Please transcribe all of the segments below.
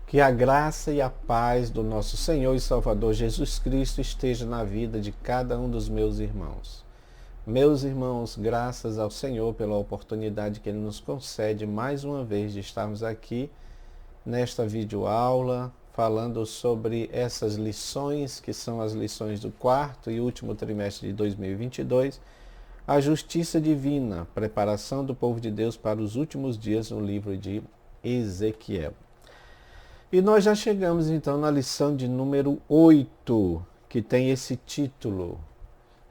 Que a graça e a paz do nosso Senhor e Salvador Jesus Cristo esteja na vida de cada um dos meus irmãos. Meus irmãos, graças ao Senhor pela oportunidade que Ele nos concede mais uma vez de estarmos aqui nesta videoaula falando sobre essas lições que são as lições do quarto e último trimestre de 2022, a justiça divina, preparação do povo de Deus para os últimos dias no livro de Ezequiel. E nós já chegamos então na lição de número 8, que tem esse título: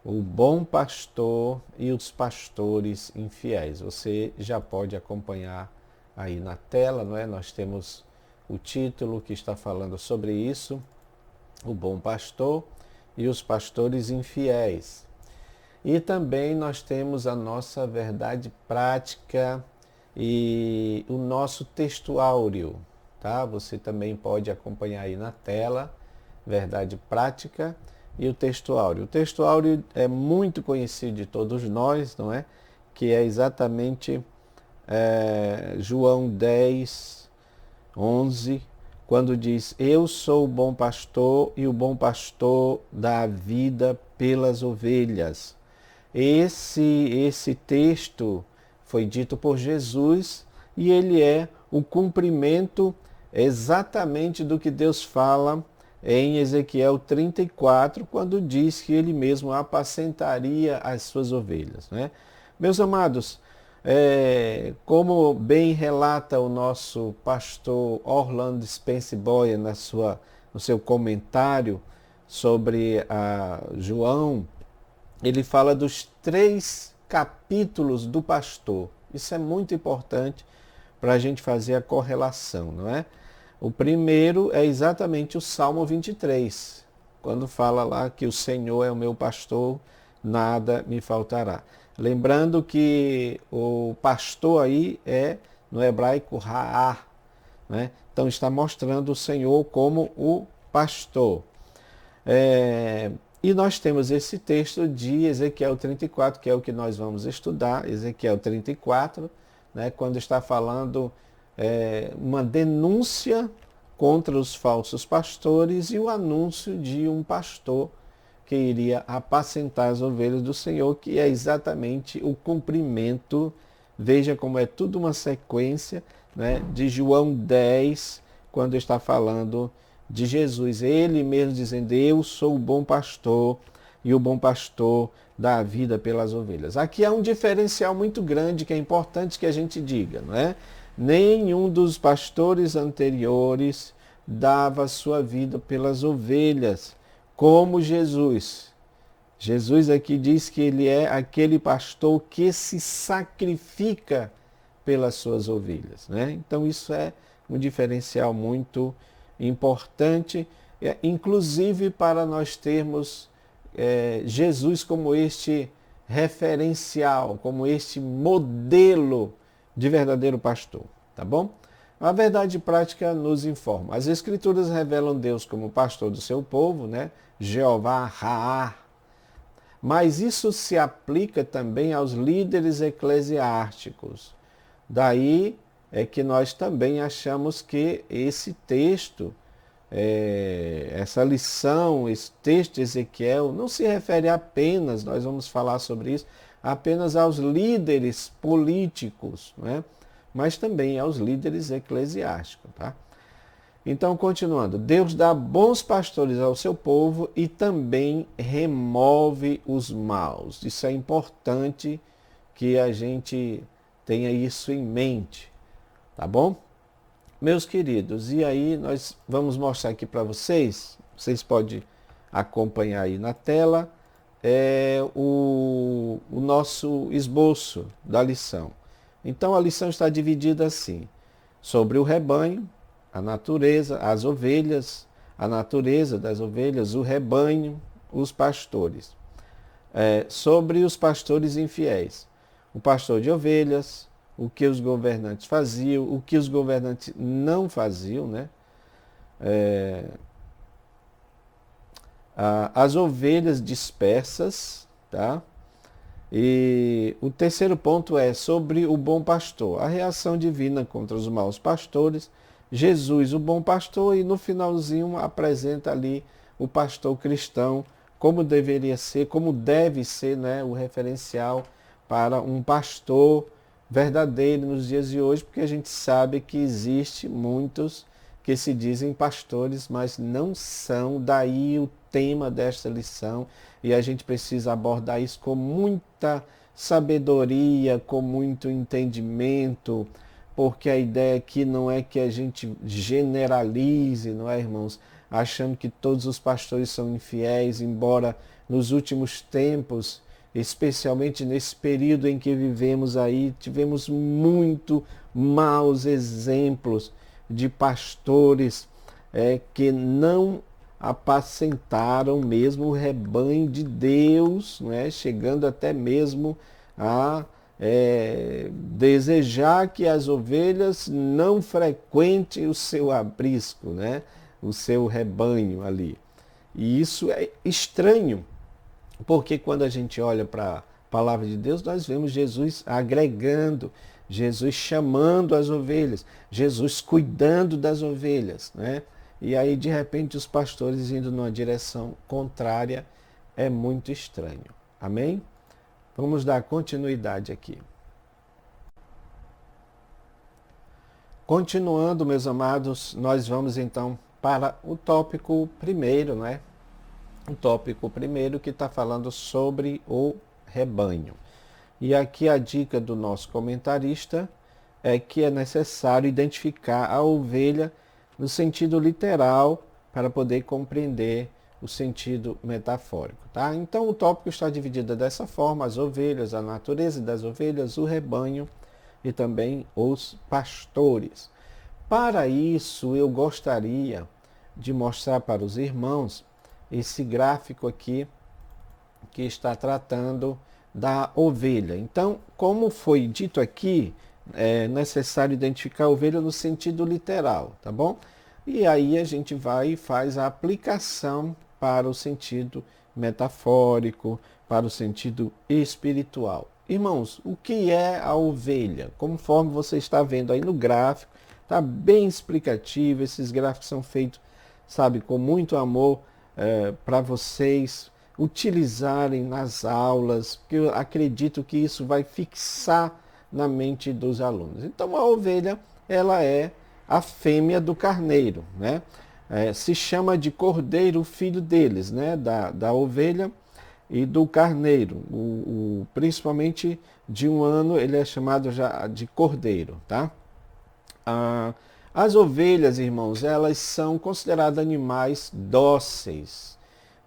O Bom Pastor e os Pastores Infiéis. Você já pode acompanhar aí na tela, não é? Nós temos o título que está falando sobre isso, o Bom Pastor e os Pastores Infiéis. E também nós temos a nossa verdade prática e o nosso textuáureo. Tá? Você também pode acompanhar aí na tela, verdade prática e o textuáureo. O textuáureo é muito conhecido de todos nós, não é? Que é exatamente João 10, 11, quando diz: Eu sou o bom pastor e o bom pastor dá a vida pelas ovelhas. Esse texto foi dito por Jesus e ele é o cumprimento exatamente do que Deus fala em Ezequiel 34, quando diz que ele mesmo apacentaria as suas ovelhas, né? Meus amados, como bem relata o nosso pastor Orlando Spence Boyer no seu comentário sobre João, ele fala dos 3 capítulos do pastor. Isso é muito importante para a gente fazer a correlação, não é? O primeiro é exatamente o Salmo 23, quando fala lá que o Senhor é o meu pastor, nada me faltará. Lembrando que o pastor aí é, no hebraico, Ra'á, né? Então está mostrando o Senhor como o pastor. E nós temos esse texto de Ezequiel 34, que é o que nós vamos estudar, Ezequiel 34, né, quando está falando uma denúncia contra os falsos pastores e o anúncio de um pastor que iria apacentar as ovelhas do Senhor, que é exatamente o cumprimento. Veja como é tudo uma sequência, né, de João 10, quando está falando de Jesus, ele mesmo dizendo: Eu sou o bom pastor e o bom pastor dá a vida pelas ovelhas. Aqui há um diferencial muito grande que é importante que a gente diga, não é? Nenhum dos pastores anteriores dava sua vida pelas ovelhas, como Jesus. Jesus aqui diz que ele é aquele pastor que se sacrifica pelas suas ovelhas, né? Então isso é um diferencial muito importante, inclusive para nós termos Jesus como este referencial, como este modelo de verdadeiro pastor, tá bom? A verdade prática nos informa. As Escrituras revelam Deus como pastor do seu povo, né? Jeová Ra'á. Mas isso se aplica também aos líderes eclesiásticos. Daí é que nós também achamos que esse texto, essa lição, esse texto de Ezequiel, não se refere apenas, nós vamos falar sobre isso, apenas aos líderes políticos, não é? Mas também aos líderes eclesiásticos. Tá? Então, continuando, Deus dá bons pastores ao seu povo e também remove os maus. Isso é importante que a gente tenha isso em mente, tá bom? Meus queridos, e aí nós vamos mostrar aqui para vocês podem acompanhar aí na tela, o nosso esboço da lição. Então a lição está dividida assim: sobre o rebanho, a natureza, as ovelhas, a natureza das ovelhas, o rebanho, os pastores. Sobre os pastores infiéis, o pastor de ovelhas, o que os governantes faziam, o que os governantes não faziam, né? As ovelhas dispersas, tá? E o terceiro ponto é sobre o bom pastor, a reação divina contra os maus pastores, Jesus, o bom pastor, e no finalzinho apresenta ali o pastor cristão, como deveria ser, como deve ser, né, o referencial para um pastor verdadeiro nos dias de hoje, porque a gente sabe que existe muitos que se dizem pastores, mas não são. Daí o tema desta lição, e a gente precisa abordar isso com muita sabedoria, com muito entendimento, porque a ideia aqui não é que a gente generalize, não é, irmãos? Achando que todos os pastores são infiéis, embora nos últimos tempos, especialmente nesse período em que vivemos aí, tivemos muito maus exemplos de pastores que não apacentaram mesmo o rebanho de Deus, não é? Chegando até mesmo a desejar que as ovelhas não frequentem o seu aprisco, né? O seu rebanho ali. E isso é estranho, porque quando a gente olha para a palavra de Deus, nós vemos Jesus agregando, Jesus chamando as ovelhas, Jesus cuidando das ovelhas, né? E aí, de repente, os pastores indo numa direção contrária é muito estranho. Amém? Vamos dar continuidade aqui. Continuando, meus amados, nós vamos então para o tópico primeiro, né? O tópico primeiro que está falando sobre o rebanho. E aqui a dica do nosso comentarista é que é necessário identificar a ovelha no sentido literal para poder compreender o sentido metafórico, tá? Então o tópico está dividido dessa forma: as ovelhas, a natureza das ovelhas, o rebanho e também os pastores. Para isso eu gostaria de mostrar para os irmãos esse gráfico aqui que está tratando da ovelha. Então, como foi dito aqui, é necessário identificar a ovelha no sentido literal, tá bom? E aí a gente vai e faz a aplicação para o sentido metafórico, para o sentido espiritual. Irmãos, o que é a ovelha? Conforme você está vendo aí no gráfico, está bem explicativo. Esses gráficos são feitos, sabe, com muito amor para vocês utilizarem nas aulas, porque eu acredito que isso vai fixar na mente dos alunos. Então a ovelha, ela é a fêmea do carneiro, né? Se chama de cordeiro o filho deles, né? Da ovelha e do carneiro. Principalmente de um ano ele é chamado já de cordeiro, tá? As ovelhas, irmãos, elas são consideradas animais dóceis,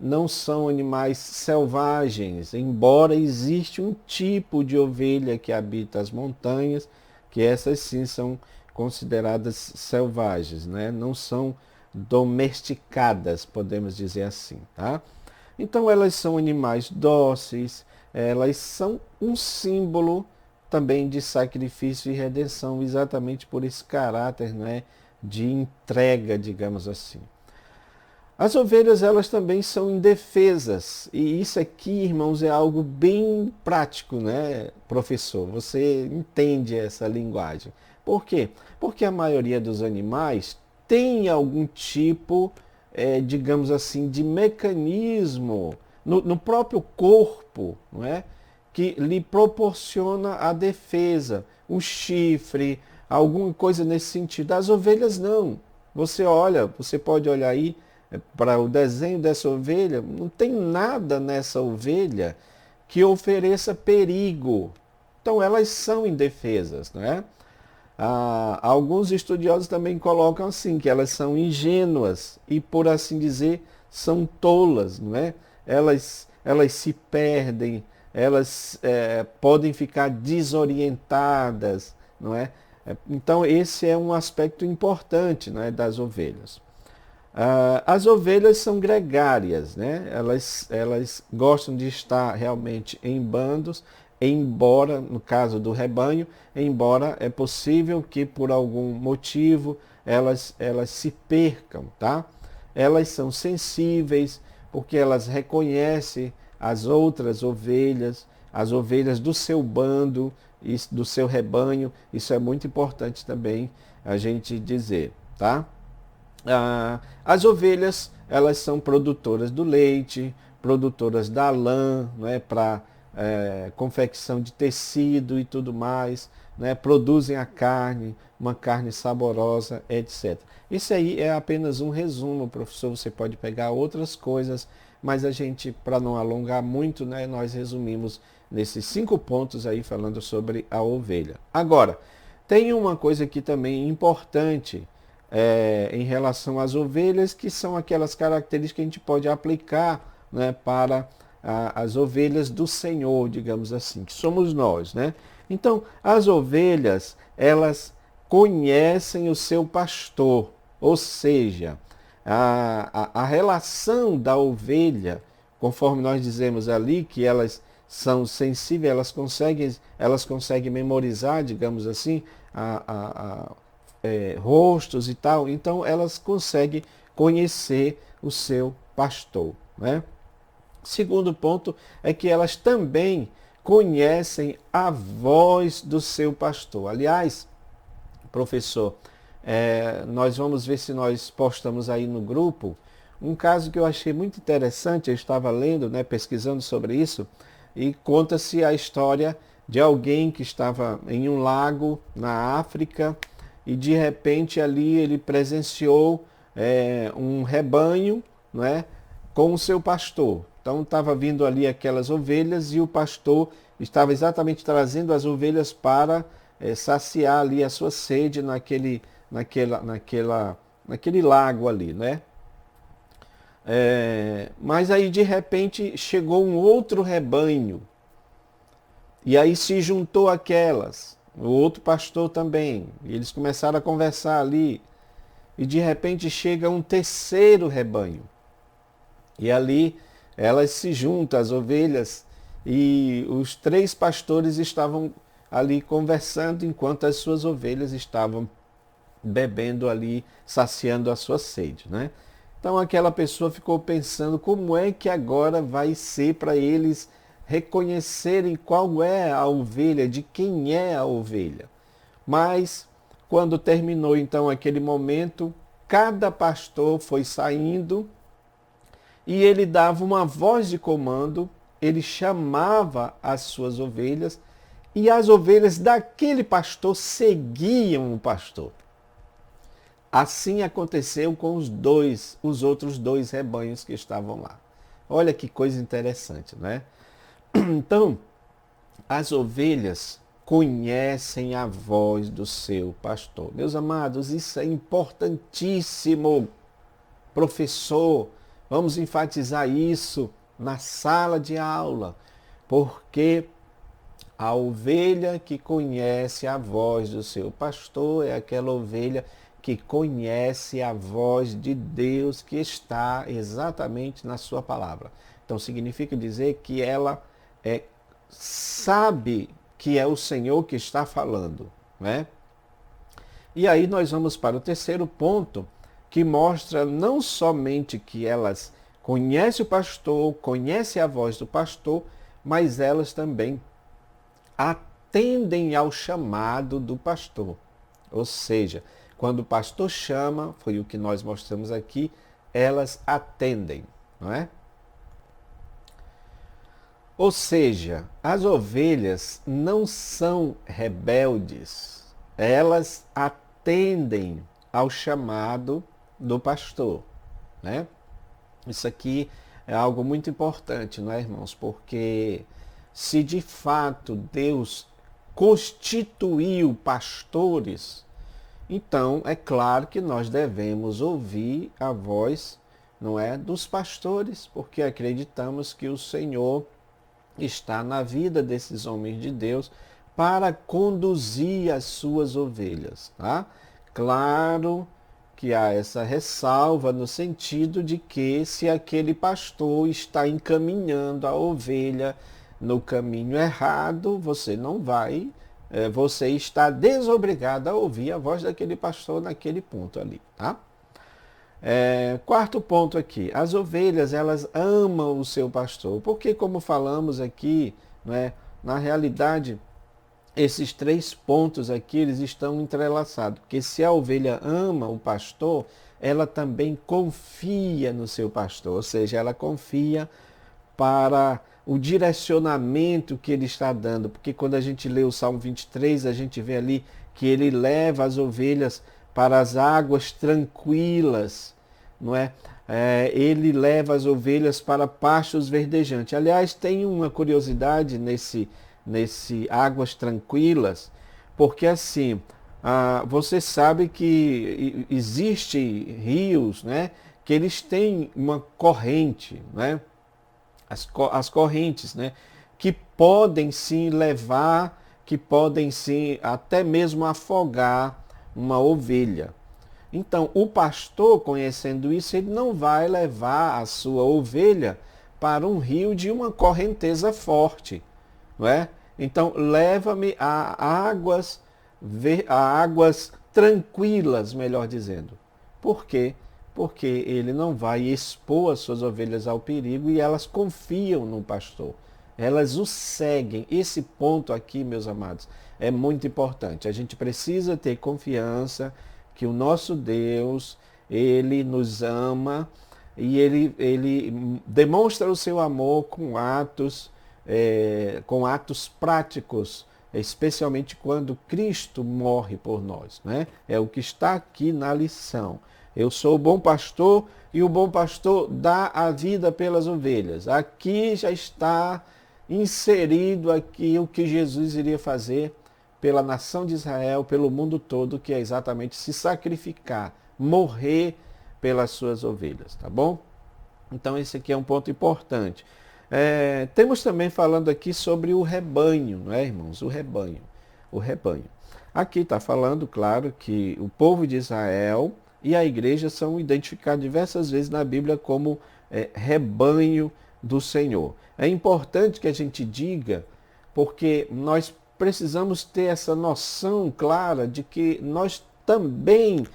não são animais selvagens, embora existe um tipo de ovelha que habita as montanhas, que essas sim são consideradas selvagens, né? Não são domesticadas, podemos dizer assim, tá? Então elas são animais dóceis, elas são um símbolo também de sacrifício e redenção, exatamente por esse caráter, né, de entrega, digamos assim. As ovelhas, elas também são indefesas, e isso aqui, irmãos, é algo bem prático, né, professor? Você entende essa linguagem. Por quê? Porque a maioria dos animais tem algum tipo, digamos assim, de mecanismo no próprio corpo, não é? Que lhe proporciona a defesa, um chifre, alguma coisa nesse sentido. As ovelhas não. Você pode olhar aí para o desenho dessa ovelha, não tem nada nessa ovelha que ofereça perigo. Então elas são indefesas, não é? Alguns estudiosos também colocam assim, que elas são ingênuas e, por assim dizer, são tolas, não é? Elas se perdem, elas podem ficar desorientadas, não é? Então esse é um aspecto importante, não é, das ovelhas. As ovelhas são gregárias, né? Elas gostam de estar realmente em bandos, embora, no caso do rebanho, embora é possível que por algum motivo elas se percam, tá? Elas são sensíveis porque elas reconhecem as outras ovelhas, as ovelhas do seu bando, do seu rebanho. Isso é muito importante também a gente dizer. tá? As ovelhas, elas são produtoras do leite, produtoras da lã, né, para confecção de tecido e tudo mais, né, produzem a carne, uma carne saborosa, etc. Isso aí é apenas um resumo, professor, você pode pegar outras coisas, mas a gente, para não alongar muito, né, nós resumimos nesses 5 pontos aí falando sobre a ovelha. Agora, tem uma coisa aqui também importante, em relação às ovelhas, que são aquelas características que a gente pode aplicar, né, para as ovelhas do Senhor, digamos assim, que somos nós, né? Então, as ovelhas, elas conhecem o seu pastor, ou seja, a relação da ovelha, conforme nós dizemos ali, que elas são sensíveis, elas conseguem memorizar, digamos assim, rostos e tal, então elas conseguem conhecer o seu pastor, né? Segundo ponto é que elas também conhecem a voz do seu pastor. Aliás, professor, nós vamos ver se nós postamos aí no grupo um caso que eu achei muito interessante. Eu estava lendo, né, pesquisando sobre isso, e conta-se a história de alguém que estava em um lago na África e de repente ali ele presenciou um rebanho, não é, com o seu pastor. Então estava vindo ali aquelas ovelhas e o pastor estava exatamente trazendo as ovelhas para saciar ali a sua sede naquele lago ali, né? Mas aí de repente chegou um outro rebanho e aí se juntou aquelas, o outro pastor também, e eles começaram a conversar ali e de repente chega um terceiro rebanho e ali elas se juntam, as ovelhas, e os 3 pastores estavam ali conversando enquanto as suas ovelhas estavam bebendo ali, saciando a sua sede, né? Então aquela pessoa ficou pensando como é que agora vai ser para eles reconhecerem qual é a ovelha, de quem é a ovelha. Mas quando terminou então aquele momento, cada pastor foi saindo e ele dava uma voz de comando, ele chamava as suas ovelhas e as ovelhas daquele pastor seguiam o pastor. Assim aconteceu com os outros 2 rebanhos que estavam lá. Olha que coisa interessante, né? Então, as ovelhas conhecem a voz do seu pastor. Meus amados, isso é importantíssimo. Professor, vamos enfatizar isso na sala de aula, porque a ovelha que conhece a voz do seu pastor é aquela ovelha que conhece a voz de Deus que está exatamente na sua palavra. Então significa dizer que ela sabe que é o Senhor que está falando, né? E aí nós vamos para o terceiro ponto, que mostra não somente que elas conhecem o pastor, conhecem a voz do pastor, mas elas também atendem ao chamado do pastor. Ou seja, quando o pastor chama, foi o que nós mostramos aqui, elas atendem, não é? Ou seja, as ovelhas não são rebeldes, elas atendem ao chamado do pastor, né? Isso aqui é algo muito importante, não é, irmãos? Porque se de fato Deus constituiu pastores, então é claro que nós devemos ouvir a voz, não é, dos pastores, porque acreditamos que o Senhor está na vida desses homens de Deus para conduzir as suas ovelhas, tá? Claro que há essa ressalva no sentido de que se aquele pastor está encaminhando a ovelha no caminho errado, você não vai, você está desobrigado a ouvir a voz daquele pastor naquele ponto ali, tá? Quarto ponto aqui, as ovelhas elas amam o seu pastor, porque como falamos aqui, né, na realidade esses três pontos aqui, eles estão entrelaçados. Porque se a ovelha ama o pastor, ela também confia no seu pastor. Ou seja, ela confia para o direcionamento que ele está dando. Porque quando a gente lê o Salmo 23, a gente vê ali que ele leva as ovelhas para as águas tranquilas, não é? Ele leva as ovelhas para pastos verdejantes. Aliás, tem uma curiosidade nesse Águas Tranquilas, porque assim, você sabe que existem rios, né, que eles têm uma corrente, né, as correntes, né, que podem sim levar, que podem sim até mesmo afogar uma ovelha. Então, o pastor, conhecendo isso, ele não vai levar a sua ovelha para um rio de uma correnteza forte, não é? Então, leva-me a águas tranquilas, melhor dizendo. Por quê? Porque ele não vai expor as suas ovelhas ao perigo e elas confiam no pastor. Elas o seguem. Esse ponto aqui, meus amados, é muito importante. A gente precisa ter confiança que o nosso Deus, ele nos ama e ele demonstra o seu amor com atos práticos, especialmente quando Cristo morre por nós, né? É o que está aqui na lição. Eu sou o bom pastor e o bom pastor dá a vida pelas ovelhas. Aqui já está inserido aqui o que Jesus iria fazer pela nação de Israel, pelo mundo todo, que é exatamente se sacrificar, morrer pelas suas ovelhas, tá bom? Então esse aqui é um ponto importante. Temos também falando aqui sobre o rebanho, não é, irmãos? O rebanho. O rebanho. Aqui está falando, claro, que o povo de Israel e a igreja são identificados diversas vezes na Bíblia como rebanho do Senhor. É importante que a gente diga, porque nós precisamos ter essa noção clara de que nós também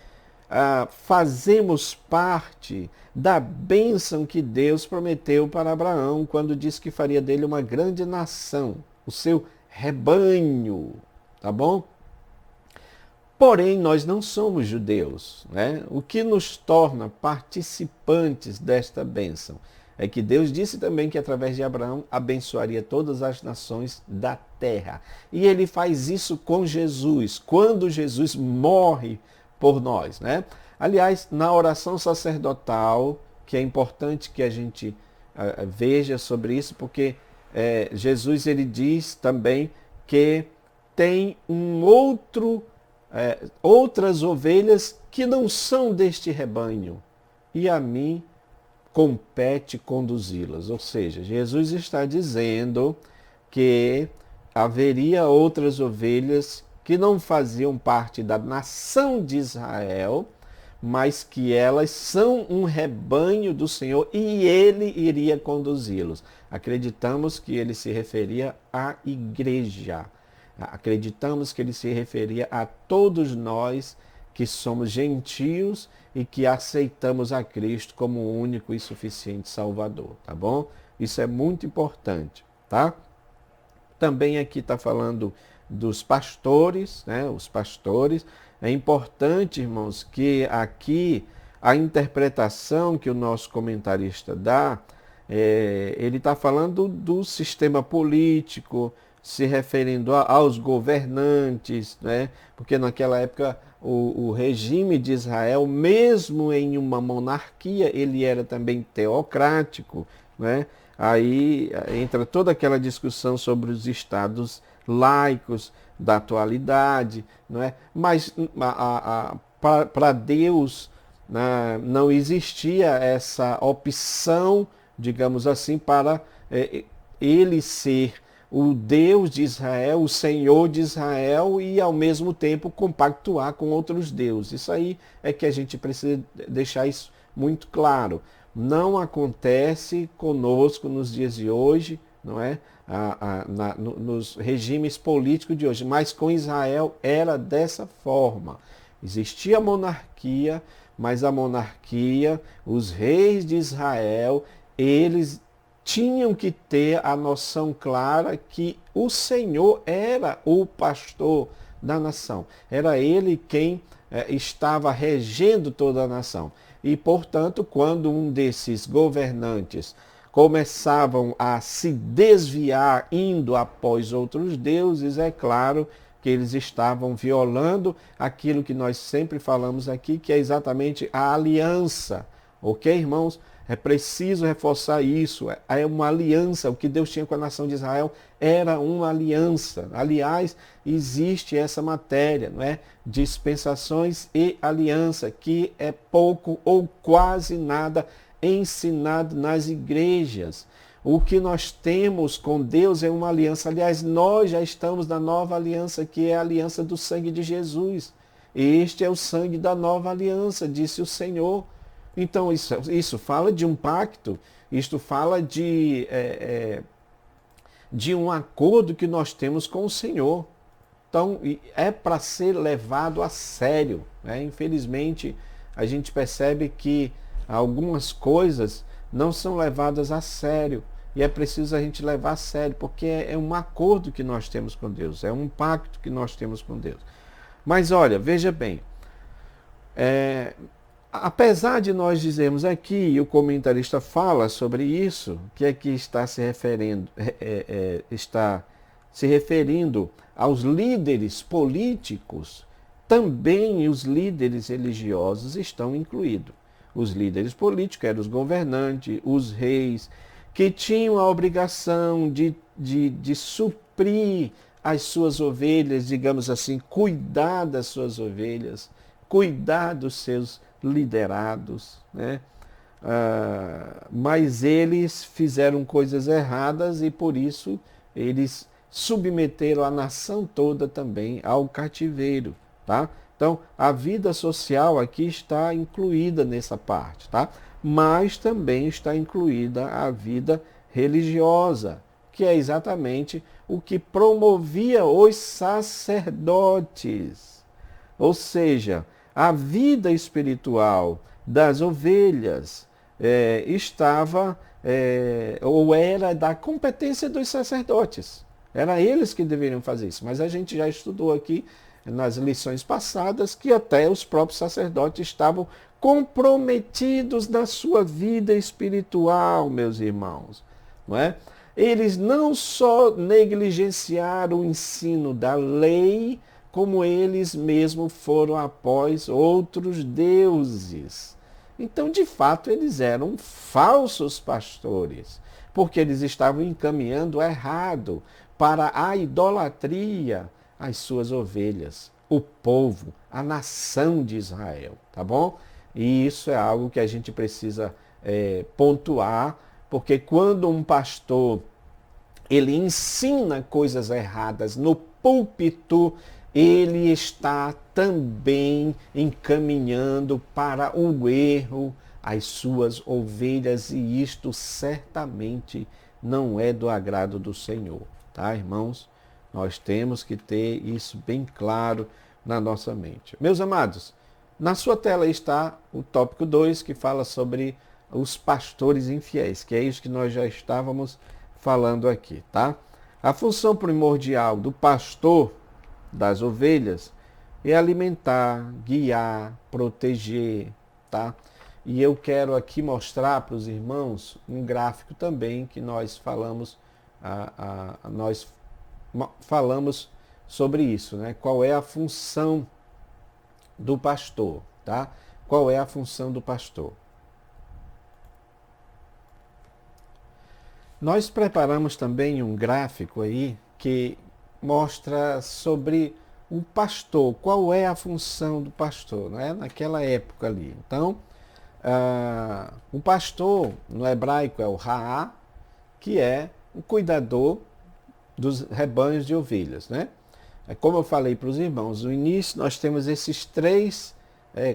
fazemos parte da bênção que Deus prometeu para Abraão quando disse que faria dele uma grande nação, o seu rebanho, tá bom? Porém, nós não somos judeus, né? O que nos torna participantes desta bênção é que Deus disse também que através de Abraão abençoaria todas as nações da terra. E ele faz isso com Jesus, quando Jesus morre por nós, né? Aliás, na oração sacerdotal, que é importante que a gente veja sobre isso, porque Jesus ele diz também que tem outras ovelhas que não são deste rebanho, e a mim compete conduzi-las. Ou seja, Jesus está dizendo que haveria outras ovelhas que não faziam parte da nação de Israel, mas que elas são um rebanho do Senhor e ele iria conduzi-los. Acreditamos que ele se referia à igreja. Acreditamos que ele se referia a todos nós que somos gentios e que aceitamos a Cristo como o único e suficiente Salvador, tá bom? Isso é muito importante, tá? Também aqui está falando dos pastores, né? Os pastores. É importante, irmãos, que aqui a interpretação que o nosso comentarista dá, ele está falando do sistema político, se referindo aos governantes, né? Porque naquela época o regime de Israel, mesmo em uma monarquia, ele era também teocrático, né? Aí entra toda aquela discussão sobre os estados laicos da atualidade, não é? Mas para Deus, né, não existia essa opção, digamos assim, para ele ser o Deus de Israel, o Senhor de Israel e ao mesmo tempo compactuar com outros deuses. Isso aí é que a gente precisa deixar isso muito claro. Não acontece conosco nos dias de hoje, não é? Nos regimes políticos de hoje, mas com Israel era dessa forma. Existia a monarquia, mas a monarquia, os reis de Israel, eles tinham que ter a noção clara que o Senhor era o pastor da nação. Era ele quem estava regendo toda a nação. E, portanto, quando um desses governantes começavam a se desviar, indo após outros deuses, é claro que eles estavam violando aquilo que nós sempre falamos aqui, que é exatamente a aliança. Ok, irmãos? É preciso reforçar isso. É uma aliança. O que Deus tinha com a nação de Israel era uma aliança. Aliás, existe essa matéria, não é? Dispensações e aliança, que é pouco ou quase nada ensinado nas igrejas. O que nós temos com Deus é uma aliança. Aliás, nós já estamos na nova aliança, que é a aliança do sangue de Jesus. Este é o sangue da nova aliança, disse o Senhor. Então, isso fala de um pacto, isto fala de um acordo que nós temos com o Senhor. Então, é para ser levado a sério. Né? Infelizmente, a gente percebe que algumas coisas não são levadas a sério. E é preciso a gente levar a sério, porque é um acordo que nós temos com Deus, é um pacto que nós temos com Deus. Mas olha, veja bem, apesar de nós dizermos aqui, e o comentarista fala sobre isso, que aqui está se referindo aos líderes políticos, também os líderes religiosos estão incluídos. Os líderes políticos eram os governantes, os reis, que tinham a obrigação de suprir as suas ovelhas, digamos assim, cuidar das suas ovelhas, cuidar dos seus liderados, né? Mas eles fizeram coisas erradas e por isso eles submeteram a nação toda também ao cativeiro, tá? Então, a vida social aqui está incluída nessa parte, tá? Mas também está incluída a vida religiosa, que é exatamente o que promovia os sacerdotes. Ou seja, a vida espiritual das ovelhas estava ou era da competência dos sacerdotes. Era eles que deveriam fazer isso. Mas a gente já estudou aqui nas lições passadas que até os próprios sacerdotes estavam comprometidos na sua vida espiritual, meus irmãos. Não é? Eles não só negligenciaram o ensino da lei, como eles mesmos foram após outros deuses. Então, de fato, eles eram falsos pastores, porque eles estavam encaminhando errado para a idolatria as suas ovelhas, o povo, a nação de Israel, tá bom? E isso é algo que a gente precisa pontuar, porque quando um pastor ele ensina coisas erradas no púlpito, ele está também encaminhando para o erro as suas ovelhas, e isto certamente não é do agrado do Senhor, tá, irmãos? Nós temos que ter isso bem claro na nossa mente. Meus amados, na sua tela está o tópico 2, que fala sobre os pastores infiéis, que é isso que nós já estávamos falando aqui, tá? A função primordial do pastor das ovelhas é alimentar, guiar, proteger, tá? E eu quero aqui mostrar para os irmãos um gráfico também que nós falamos, sobre isso, né? Qual é a função do pastor, tá? Qual é a função do pastor? Nós preparamos também um gráfico aí que mostra sobre o pastor, qual é a função do pastor, né? Naquela época ali. Então, o pastor no hebraico é o Ra'á, que é o cuidador dos rebanhos de ovelhas, né? Como eu falei para os irmãos, no início nós temos esses 3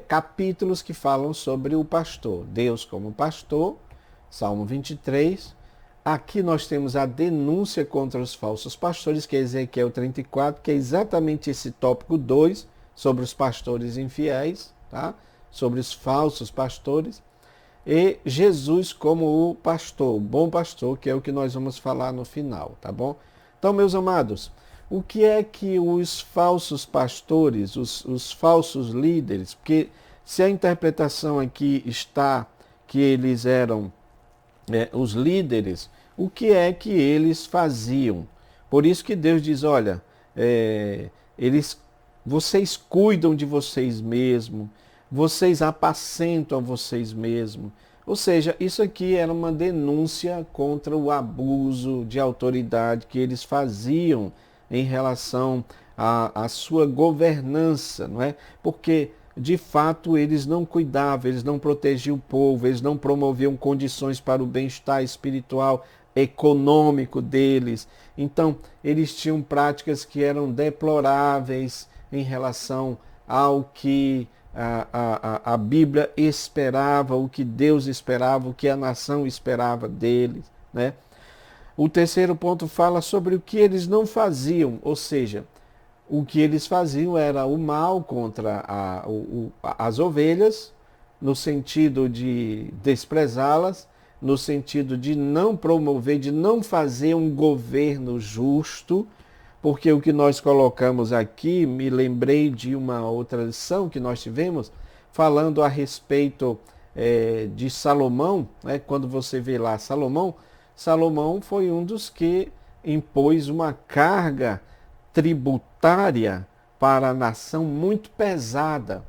capítulos que falam sobre o pastor. Deus como pastor, Salmo 23. Aqui nós temos a denúncia contra os falsos pastores, que é Ezequiel 34, que é exatamente esse tópico 2, sobre os pastores infiéis, tá? Sobre os falsos pastores. e Jesus como o pastor, o bom pastor, que é o que nós vamos falar no final, tá bom? Então, meus amados, o que é que os falsos pastores, os falsos líderes, porque se a interpretação aqui está que eles eram os líderes, o que é que eles faziam? Por isso que Deus diz, olha, eles, vocês cuidam de vocês mesmos, vocês apacentam a vocês mesmos. Ou seja, isso aqui era uma denúncia contra o abuso de autoridade que eles faziam em relação à sua governança, não é? Porque de fato eles não cuidavam, eles não protegiam o povo, eles não promoviam condições para o bem-estar espiritual, econômico deles. Então, eles tinham práticas que eram deploráveis em relação ao que a Bíblia esperava, o que Deus esperava, o que a nação esperava deles, né? O terceiro ponto fala sobre o que eles não faziam, ou seja, o que eles faziam era o mal contra as ovelhas, no sentido de desprezá-las, no sentido de não promover, de não fazer um governo justo, porque o que nós colocamos aqui, me lembrei de uma outra lição que nós tivemos, falando a respeito de Salomão, né? Quando você vê lá Salomão foi um dos que impôs uma carga tributária para a nação muito pesada.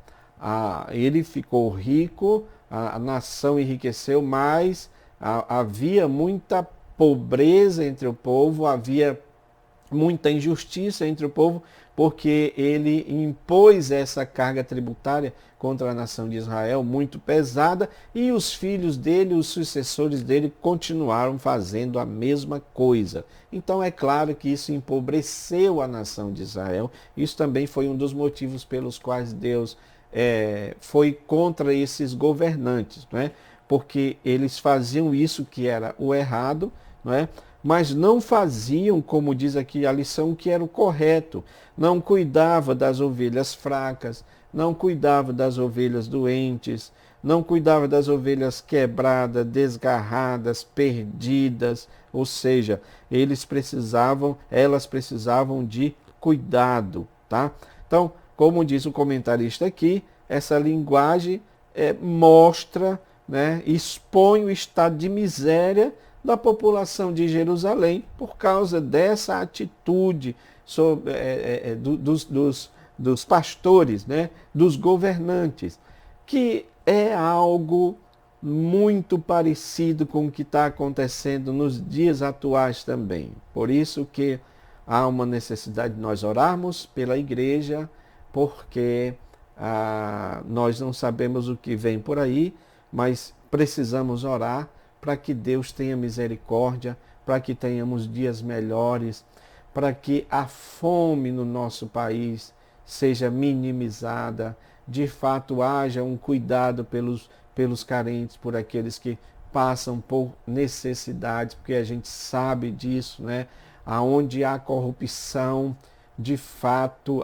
Ele ficou rico, a nação enriqueceu, mas havia muita pobreza entre o povo, havia muita injustiça entre o povo, porque ele impôs essa carga tributária contra a nação de Israel muito pesada, e os filhos dele, os sucessores dele, continuaram fazendo a mesma coisa. Então é claro que isso empobreceu a nação de Israel. Isso também foi um dos motivos pelos quais Deus foi contra esses governantes, não é? Porque eles faziam isso que era o errado, não é? Mas não faziam, como diz aqui a lição, que era o correto. Não cuidava das ovelhas fracas, não cuidava das ovelhas doentes, não cuidava das ovelhas quebradas, desgarradas, perdidas. Ou seja, elas precisavam de cuidado, tá? Então, como diz o comentarista aqui, essa linguagem mostra, né, expõe o estado de miséria da população de Jerusalém por causa dessa atitude dos pastores, né, dos governantes, que é algo muito parecido com o que está acontecendo nos dias atuais também. Por isso que há uma necessidade de nós orarmos pela igreja, porque nós não sabemos o que vem por aí, mas precisamos orar para que Deus tenha misericórdia, para que tenhamos dias melhores, para que a fome no nosso país seja minimizada, de fato haja um cuidado pelos carentes, por aqueles que passam por necessidades, porque a gente sabe disso, né? Aonde há corrupção, de fato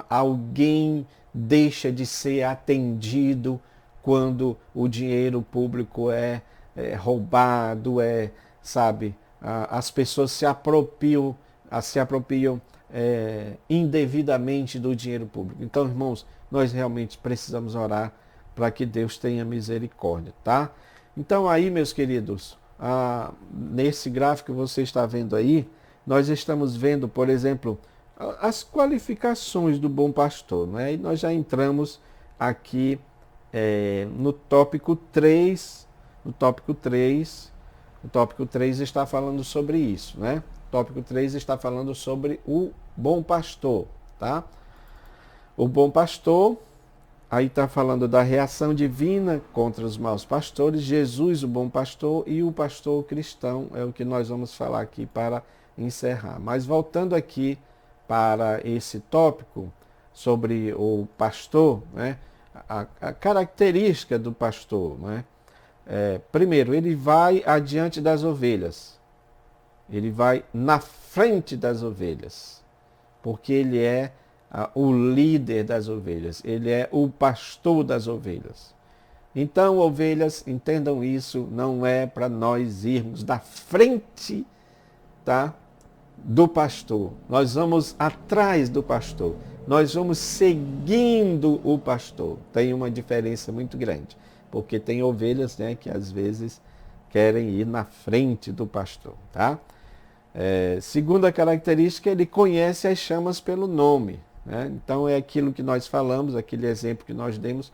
alguém deixa de ser atendido quando o dinheiro público é roubado, sabe, as pessoas se apropriam indevidamente do dinheiro público. Então, irmãos, nós realmente precisamos orar para que Deus tenha misericórdia, tá? Então aí, meus queridos, nesse gráfico que você está vendo aí, nós estamos vendo, por exemplo, as qualificações do bom pastor, né? E nós já entramos aqui no tópico 3, o tópico 3 está falando sobre isso, né? O tópico 3 está falando sobre o bom pastor, tá? O bom pastor, aí está falando da reação divina contra os maus pastores, Jesus, o bom pastor, e o pastor cristão, é o que nós vamos falar aqui para encerrar. Mas voltando aqui para esse tópico sobre o pastor, né? A característica do pastor, né? Primeiro, ele vai adiante das ovelhas. Ele vai na frente das ovelhas. Porque ele é o líder das ovelhas. Ele é o pastor das ovelhas. Então, ovelhas, entendam isso, não é para nós irmos da frente, tá, do pastor. Nós vamos atrás do pastor. Nós vamos seguindo o pastor. Tem uma diferença muito grande, porque tem ovelhas, né, que às vezes querem ir na frente do pastor, tá? Segunda característica, ele conhece as chamas pelo nome, né? Então é aquilo que nós falamos, aquele exemplo que nós demos,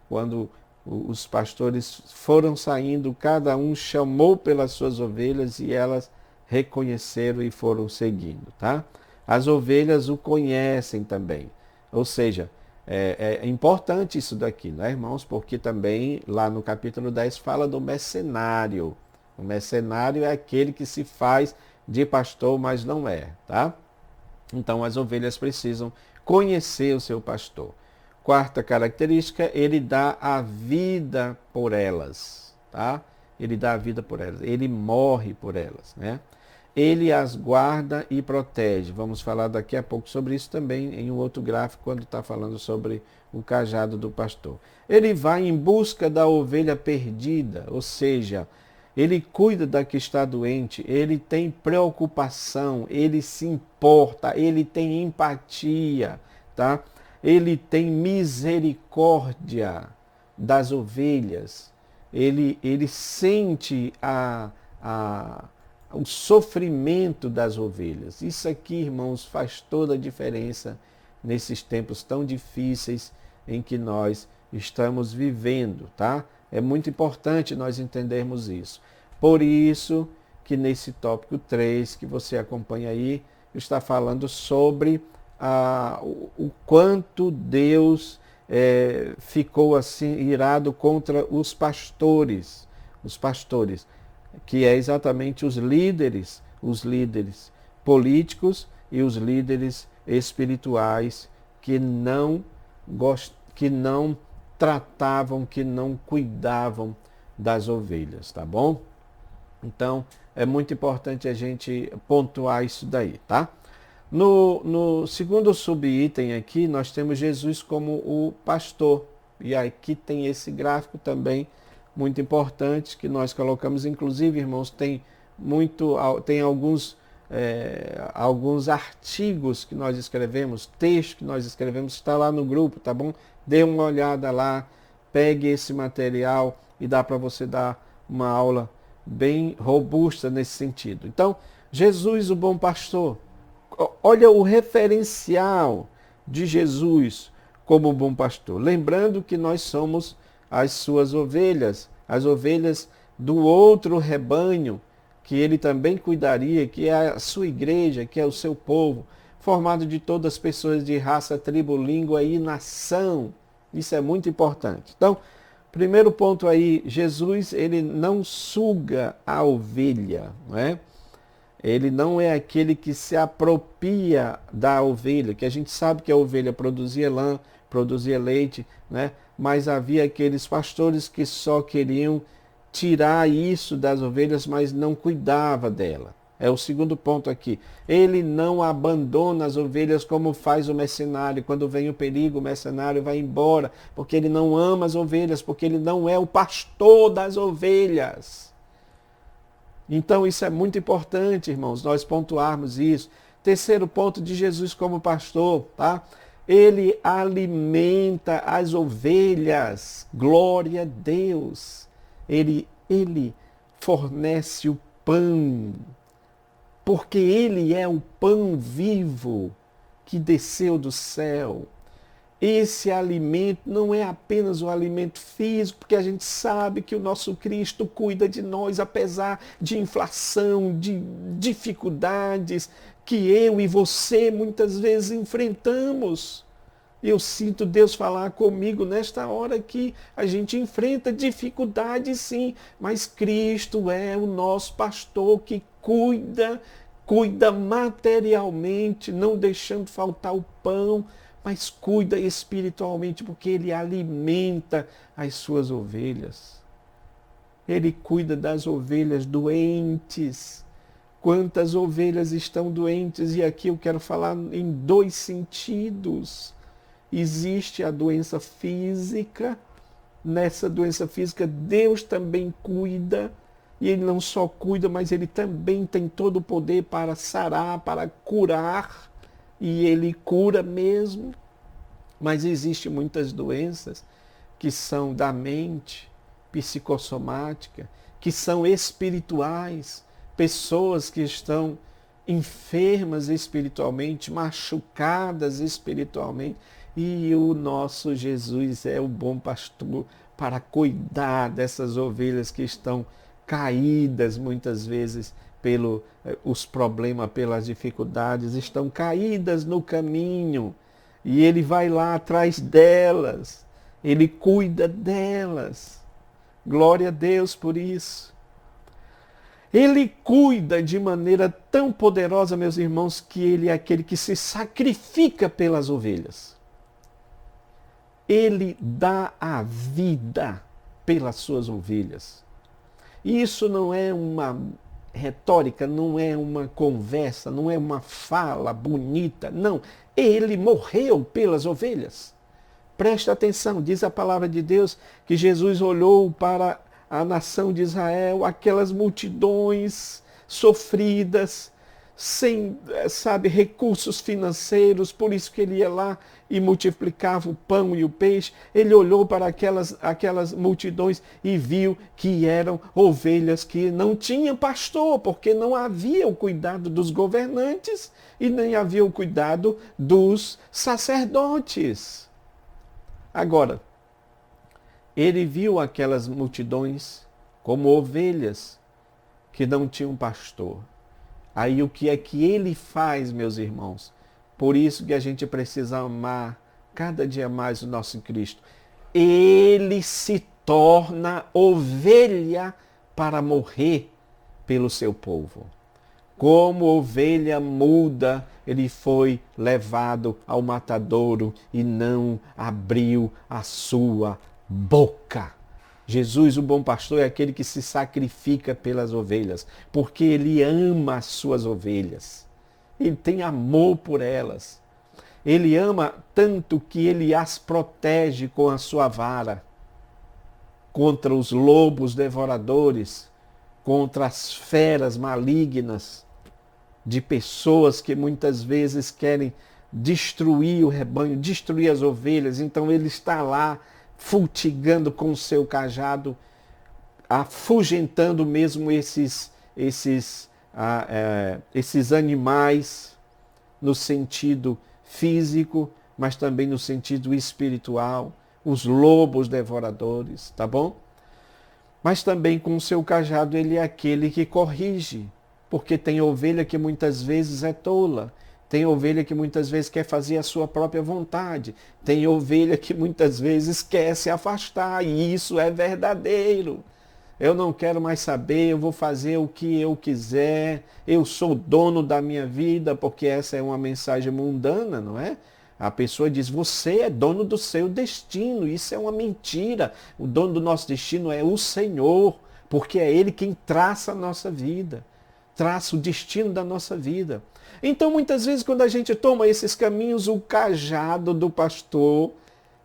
quando os pastores foram saindo, cada um chamou pelas suas ovelhas e elas reconheceram e foram seguindo, tá? As ovelhas o conhecem também, ou seja, é importante isso daqui, né, irmãos? Porque também lá no capítulo 10 fala do mercenário. O mercenário é aquele que se faz de pastor, mas não é, tá? Então as ovelhas precisam conhecer o seu pastor. Quarta característica, ele dá a vida por elas, tá? Ele dá a vida por elas, ele morre por elas, né? Ele as guarda e protege. Vamos falar daqui a pouco sobre isso também em um outro gráfico, quando está falando sobre o cajado do pastor. Ele vai em busca da ovelha perdida, ou seja, ele cuida da que está doente, ele tem preocupação, ele se importa, ele tem empatia, tá? Ele tem misericórdia das ovelhas, ele sente o sofrimento das ovelhas. Isso aqui, irmãos, faz toda a diferença nesses tempos tão difíceis em que nós estamos vivendo, tá? É muito importante nós entendermos isso. Por isso que nesse tópico 3, que você acompanha aí, está falando sobre o quanto Deus ficou assim irado contra os pastores, que é exatamente os líderes políticos e os líderes espirituais que não tratavam, que não cuidavam das ovelhas, tá bom? Então, é muito importante a gente pontuar isso daí, tá? No segundo subitem aqui, nós temos Jesus como o pastor. E aqui tem esse gráfico também muito importante que nós colocamos. Inclusive, irmãos, tem alguns artigos que nós escrevemos, textos que nós escrevemos, está lá no grupo, tá bom? Dê uma olhada lá, pegue esse material e dá para você dar uma aula bem robusta nesse sentido. Então, Jesus, o bom pastor, olha o referencial de Jesus como bom pastor. Lembrando que nós somos as suas ovelhas, as ovelhas do outro rebanho, que ele também cuidaria, que é a sua igreja, que é o seu povo, formado de todas as pessoas de raça, tribo, língua e nação. Isso é muito importante. Então, primeiro ponto aí, Jesus, ele não suga a ovelha, não é? Ele não é aquele que se apropria da ovelha, que a gente sabe que a ovelha produzia lã, produzia leite, né? Mas havia aqueles pastores que só queriam tirar isso das ovelhas, mas não cuidava dela. É o segundo ponto aqui. Ele não abandona as ovelhas como faz o mercenário. Quando vem o perigo, o mercenário vai embora, porque ele não ama as ovelhas, porque ele não é o pastor das ovelhas. Então isso é muito importante, irmãos, nós pontuarmos isso. Terceiro ponto de Jesus como pastor, tá? Ele alimenta as ovelhas. Glória a Deus. Ele fornece o pão, porque ele é o pão vivo que desceu do céu. Esse alimento não é apenas o alimento físico, porque a gente sabe que o nosso Cristo cuida de nós, apesar de inflação, de dificuldades que eu e você muitas vezes enfrentamos. Eu sinto Deus falar comigo nesta hora que a gente enfrenta dificuldades sim, mas Cristo é o nosso pastor que cuida materialmente, não deixando faltar o pão, mas cuida espiritualmente, porque ele alimenta as suas ovelhas. Ele cuida das ovelhas doentes. Quantas ovelhas estão doentes? E aqui eu quero falar em dois sentidos. Existe a doença física nessa doença física, Deus também cuida. E Ele não só cuida, mas Ele também tem todo o poder para sarar, para curar. E Ele cura mesmo. Mas existem muitas doenças que são da mente, psicossomática, que são espirituais. Pessoas que estão enfermas espiritualmente, machucadas espiritualmente. E o nosso Jesus é o bom pastor para cuidar dessas ovelhas que estão caídas muitas vezes pelos problemas, pelas dificuldades, estão caídas no caminho. E ele vai lá atrás delas, ele cuida delas. Glória a Deus por isso. Ele cuida de maneira tão poderosa, meus irmãos, que ele é aquele que se sacrifica pelas ovelhas. Ele dá a vida pelas suas ovelhas. E isso não é uma retórica, não é uma conversa, não é uma fala bonita, não. Ele morreu pelas ovelhas. Preste atenção, diz a palavra de Deus que Jesus olhou para a nação de Israel, aquelas multidões sofridas, sem, recursos financeiros, por isso que ele ia lá e multiplicava o pão e o peixe. Ele olhou para aquelas multidões e viu que eram ovelhas que não tinham pastor, porque não havia o cuidado dos governantes e nem havia o cuidado dos sacerdotes. Agora, ele viu aquelas multidões como ovelhas que não tinham pastor. Aí o que é que ele faz, meus irmãos? Por isso que a gente precisa amar cada dia mais o nosso Cristo. Ele se torna ovelha para morrer pelo seu povo. Como ovelha muda, ele foi levado ao matadouro e não abriu a sua boca. Jesus, o bom pastor, é aquele que se sacrifica pelas ovelhas, porque ele ama as suas ovelhas. Ele tem amor por elas. Ele ama tanto que ele as protege com a sua vara contra os lobos devoradores, contra as feras malignas de pessoas que muitas vezes querem destruir o rebanho, destruir as ovelhas. Então ele está lá fultigando com o seu cajado, afugentando mesmo esses animais no sentido físico, mas também no sentido espiritual, os lobos devoradores, tá bom? Mas também com o seu cajado ele é aquele que corrige, porque tem ovelha que muitas vezes é tola, tem ovelha que muitas vezes quer fazer a sua própria vontade, tem ovelha que muitas vezes quer se afastar, e isso é verdadeiro. Eu não quero mais saber, eu vou fazer o que eu quiser, eu sou dono da minha vida, porque essa é uma mensagem mundana, não é? A pessoa diz, você é dono do seu destino, isso é uma mentira. O dono do nosso destino é o Senhor, porque é Ele quem traça a nossa vida, traça o destino da nossa vida. Então, muitas vezes, quando a gente toma esses caminhos, o cajado do pastor,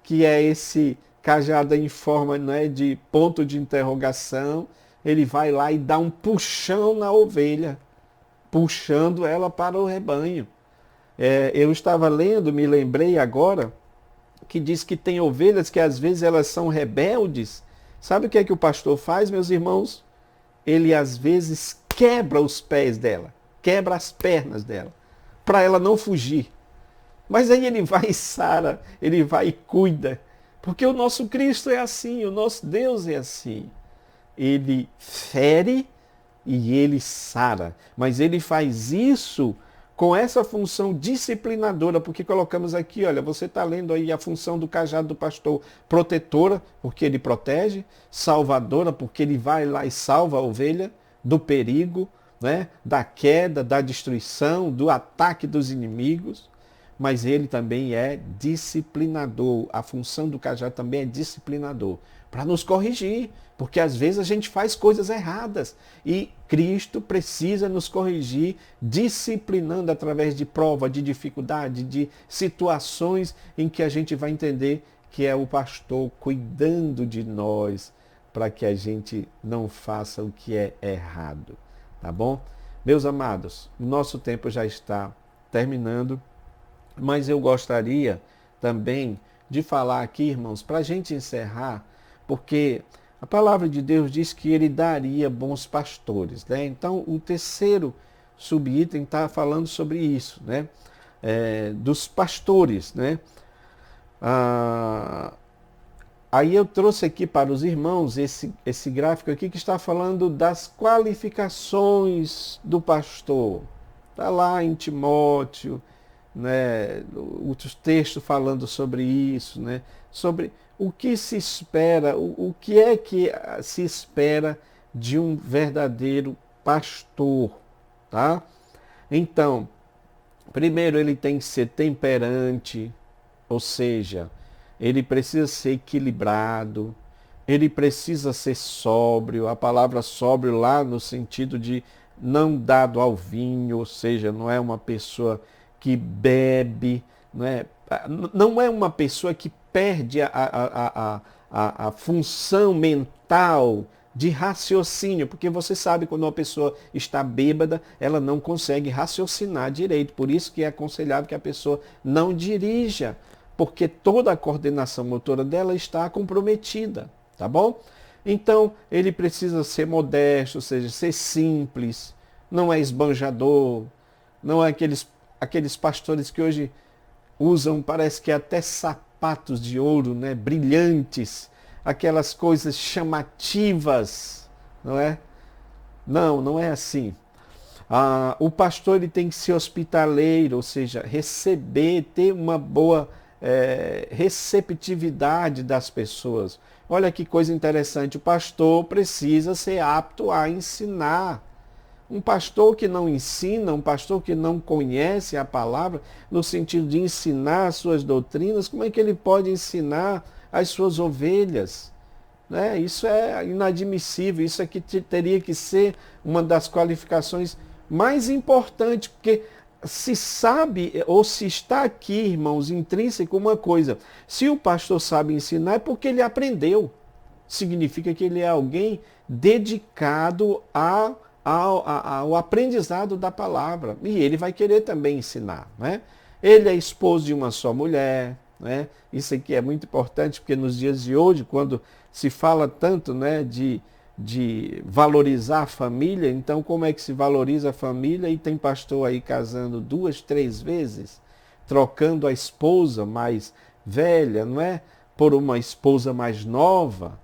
que é esse cajado em forma, né, de ponto de interrogação, ele vai lá e dá um puxão na ovelha, puxando ela para o rebanho. Eu estava lendo, me lembrei agora, que diz que tem ovelhas que às vezes elas são rebeldes. Sabe o que é que o pastor faz, meus irmãos? Ele às vezes quebra os pés dela, quebra as pernas dela, para ela não fugir. Mas aí ele vai e sara, ele vai e cuida. Porque o nosso Cristo é assim, o nosso Deus é assim. Ele fere e ele sara. Mas ele faz isso com essa função disciplinadora, porque colocamos aqui, olha, você está lendo aí a função do cajado do pastor, protetora, porque ele protege, salvadora, porque ele vai lá e salva a ovelha do perigo, né, da queda, da destruição, do ataque dos inimigos, mas ele também é disciplinador. A função do cajado também é disciplinador, para nos corrigir, porque às vezes a gente faz coisas erradas e Cristo precisa nos corrigir, disciplinando através de prova, de dificuldade, de situações em que a gente vai entender que é o pastor cuidando de nós para que a gente não faça o que é errado, tá bom? Meus amados, o nosso tempo já está terminando, mas eu gostaria também de falar aqui, irmãos, para a gente encerrar, porque a palavra de Deus diz que ele daria bons pastores, né? Então, o terceiro subitem está falando sobre isso, né? Dos pastores, né? Aí eu trouxe aqui para os irmãos esse gráfico aqui que está falando das qualificações do pastor. Está lá em Timóteo, né, outros textos falando sobre isso, né, sobre o que se espera, o que é que se espera de um verdadeiro pastor, tá? Então, primeiro ele tem que ser temperante, ou seja, ele precisa ser equilibrado, ele precisa ser sóbrio, a palavra sóbrio lá no sentido de não dado ao vinho, ou seja, não é uma pessoa que bebe, não é uma pessoa que perde a função mental de raciocínio, porque você sabe quando uma pessoa está bêbada, ela não consegue raciocinar direito, por isso que é aconselhável que a pessoa não dirija, porque toda a coordenação motora dela está comprometida, tá bom? Então, ele precisa ser modesto, ou seja, ser simples, não é esbanjador, não é aqueles pastores que hoje usam, parece que até sapatos de ouro, né, brilhantes, aquelas coisas chamativas, não é? Não, não é assim. O pastor ele tem que ser hospitaleiro, ou seja, receber, ter uma boa receptividade das pessoas. Olha que coisa interessante, o pastor precisa ser apto a ensinar. Um pastor que não ensina, um pastor que não conhece a palavra, no sentido de ensinar as suas doutrinas, como é que ele pode ensinar as suas ovelhas? Né? Isso é inadmissível, isso aqui teria que ser uma das qualificações mais importantes, porque se sabe, ou se está aqui, irmãos, intrínseco uma coisa, se o pastor sabe ensinar é porque ele aprendeu. Significa que ele é alguém dedicado ao aprendizado da palavra. E ele vai querer também ensinar. Né? Ele é esposo de uma só mulher. Né? Isso aqui é muito importante, porque nos dias de hoje, quando se fala tanto, né, de valorizar a família, então como é que se valoriza a família? E tem pastor aí casando 2, 3 vezes, trocando a esposa mais velha, não é? Por uma esposa mais nova.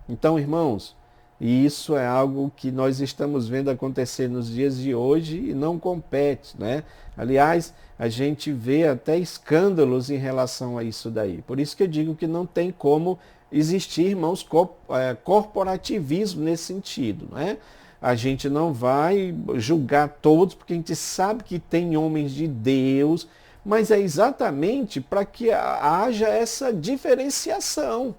Então, irmãos, isso é algo que nós estamos vendo acontecer nos dias de hoje e não compete, né? Aliás, a gente vê até escândalos em relação a isso daí. Por isso que eu digo que não tem como existir, irmãos, corporativismo nesse sentido, né? A gente não vai julgar todos, porque a gente sabe que tem homens de Deus, mas é exatamente para que haja essa diferenciação.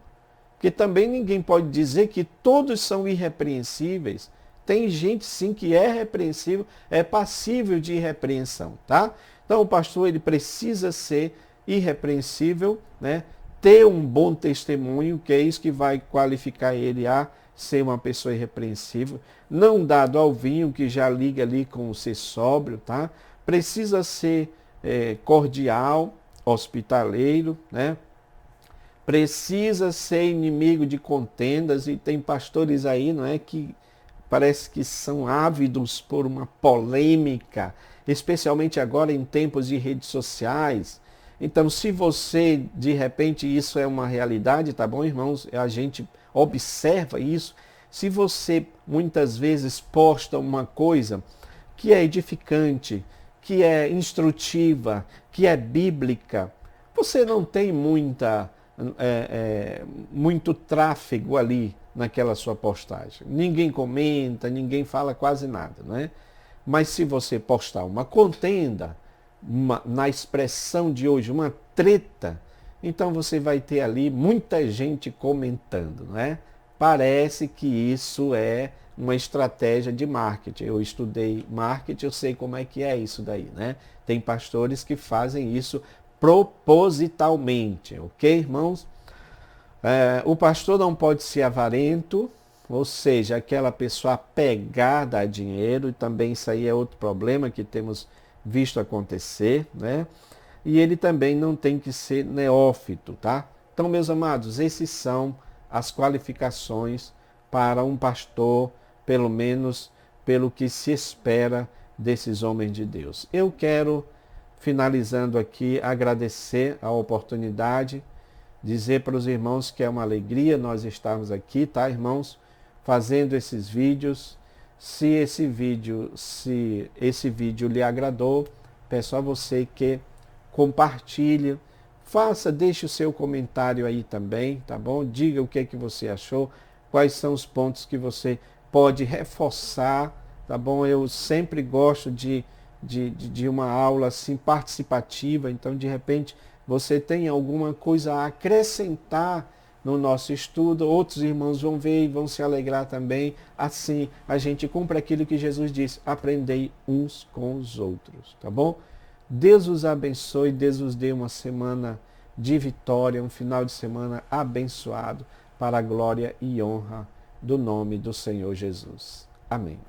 Porque também ninguém pode dizer que todos são irrepreensíveis. Tem gente sim que é repreensível, é passível de irrepreensão, tá? Então o pastor ele precisa ser irrepreensível, né? Ter um bom testemunho, que é isso que vai qualificar ele a ser uma pessoa irrepreensível, não dado ao vinho, que já liga ali com o ser sóbrio, tá? Precisa ser cordial, hospitaleiro, né? Precisa ser inimigo de contendas, e tem pastores aí, não é, que parece que são ávidos por uma polêmica, especialmente agora em tempos de redes sociais. Então, se você, de repente, isso é uma realidade, tá bom, irmãos? A gente observa isso. Se você, muitas vezes, posta uma coisa que é edificante, que é instrutiva, que é bíblica, você não tem muito tráfego ali naquela sua postagem. Ninguém comenta, ninguém fala quase nada, não é? Mas se você postar uma contenda, na expressão de hoje, uma treta, então você vai ter ali muita gente comentando, não é? Parece que isso é uma estratégia de marketing. Eu estudei marketing, eu sei como é que é isso daí, né? Tem pastores que fazem isso propositalmente, ok, irmãos? O pastor não pode ser avarento, ou seja, aquela pessoa apegada a dinheiro, e também isso aí é outro problema que temos visto acontecer, né? E ele também não tem que ser neófito, tá? Então, meus amados, esses são as qualificações para um pastor, pelo menos pelo que se espera desses homens de Deus. Eu quero, finalizando aqui, agradecer a oportunidade, dizer para os irmãos que é uma alegria nós estarmos aqui, tá, irmãos? Fazendo esses vídeos. Se esse vídeo lhe agradou, peço a você que compartilhe, deixe o seu comentário aí também, tá bom? Diga o que é que você achou, quais são os pontos que você pode reforçar, tá bom? Eu sempre gosto de uma aula assim participativa, então de repente você tem alguma coisa a acrescentar no nosso estudo, outros irmãos vão ver e vão se alegrar também. Assim a gente cumpre aquilo que Jesus disse: aprendei uns com os outros, tá bom? Deus os abençoe, Deus os dê uma semana de vitória, um final de semana abençoado para a glória e honra do nome do Senhor Jesus. Amém.